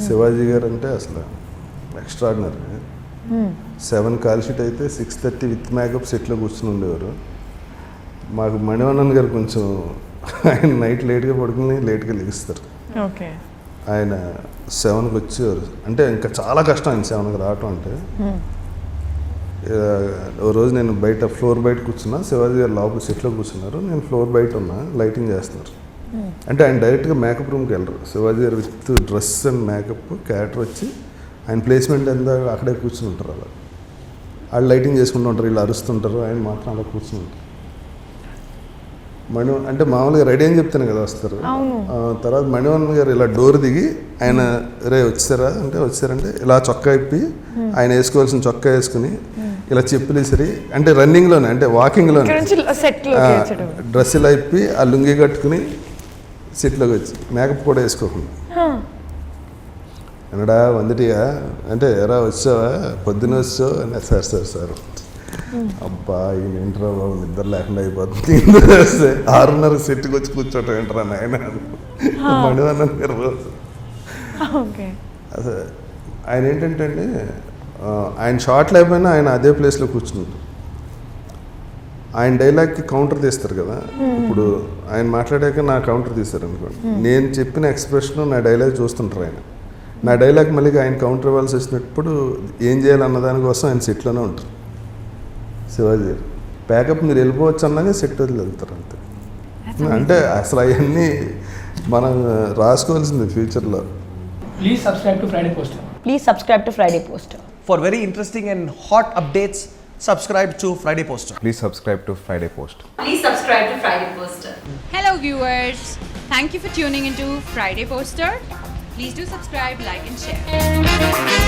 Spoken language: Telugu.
శివాజీ గారు అంటే అసలు ఎక్స్ట్రాడినరీ. 7 కాల్ షీట్ అయితే 6:30 విత్ మేకప్ సెట్లో కూర్చుని ఉండేవారు. మాకు మణివన్నన్ గారు కొంచెం ఆయన నైట్ లేట్గా పడుకుని లేట్గా లెగిస్తారు. ఓకే. ఆయన 7కి వచ్చేవారు. అంటే ఇంకా చాలా కష్టం ఆయన 7కి రావటం అంటే. ఓ రోజు నేను బయట ఫ్లోర్ బయట కూర్చున్నా, శివాజీ గారు లోపల సెట్లో కూర్చున్నారు, నేను ఫ్లోర్ బయట ఉన్నా, లైటింగ్ చేస్తున్నారు. అంటే ఆయన డైరెక్ట్గా మేకప్ రూమ్కి వెళ్ళరు. శివాజీ గారు with dress and makeup character వచ్చి ఆయన ప్లేస్మెంట్ ఎంత అక్కడే కూర్చుని ఉంటారు. అలా వాళ్ళు లైటింగ్ చేసుకుంటూ ఉంటారు, వీళ్ళు అరుస్తుంటారు, ఆయన మాత్రం అలా కూర్చుని ఉంటారు. అంటే మామూలుగా రెడీ అని చెప్తాను కదా వస్తారు. తర్వాత మణివన్నన్ గారు ఇలా డోర్ దిగి ఆయన రే వచ్చారా అంటే వచ్చారంటే ఇలా చొక్కా ఇప్పి ఆయన వేసుకోవాల్సిన చొక్కా వేసుకుని ఇలా చెప్పులు సరి అంటే రన్నింగ్లోనే అంటే వాకింగ్లోనే డ్రెస్ ఇలా ఇప్పి ఆ లుంగి కట్టుకుని సెట్లోకి వచ్చి మేకప్ కూడా వేసుకోకుండా అన్నడా వందిటిగా అంటే ఎరా వచ్చావా పొద్దున్న వచ్చావు అని సార్ అబ్బా ఈయన ఏంట్రా బాబు నిద్ర లేకుండా అయిపోతుంది, 6:30 సెట్కి వచ్చి కూర్చోటం ఏంట్రా నాయన మణివన్నన్ గారు రోజు. అసలు ఆయన ఏంటంటే అండి ఆయన షార్ట్ లేకపోయినా ఆయన అదే ప్లేస్లో కూర్చుంటారు. ఆయన డైలాగ్కి కౌంటర్ తీస్తారు కదా, ఇప్పుడు ఆయన మాట్లాడాక నా కౌంటర్ తీస్తారు అనుకోండి, నేను చెప్పిన ఎక్స్ప్రెషన్ నా డైలాగ్ చూస్తుంటారు ఆయన. నా డైలాగ్ మళ్ళీ ఆయన కౌంటర్ ఇవ్వాల్సి వచ్చినప్పుడు ఏం చేయాలన్న దానికోసం ఆయన సెట్లోనే ఉంటారు. శివాజీ గారు ప్యాకప్ మీరు వెళ్ళిపోవచ్చు అన్నాగా సెట్ వదిలి వెళ్తారు అంతే. అంటే అసలు అవన్నీ మనం రాసుకోవాల్సింది ఫ్యూచర్లో. Please subscribe to Friday Poster. Please subscribe to Friday Poster. For very interesting and hot updates, subscribe to Friday Poster. Please subscribe to Friday Post. Please subscribe to Friday Poster. Hello viewers, thank you for tuning into Friday Poster. Please do subscribe, like and share.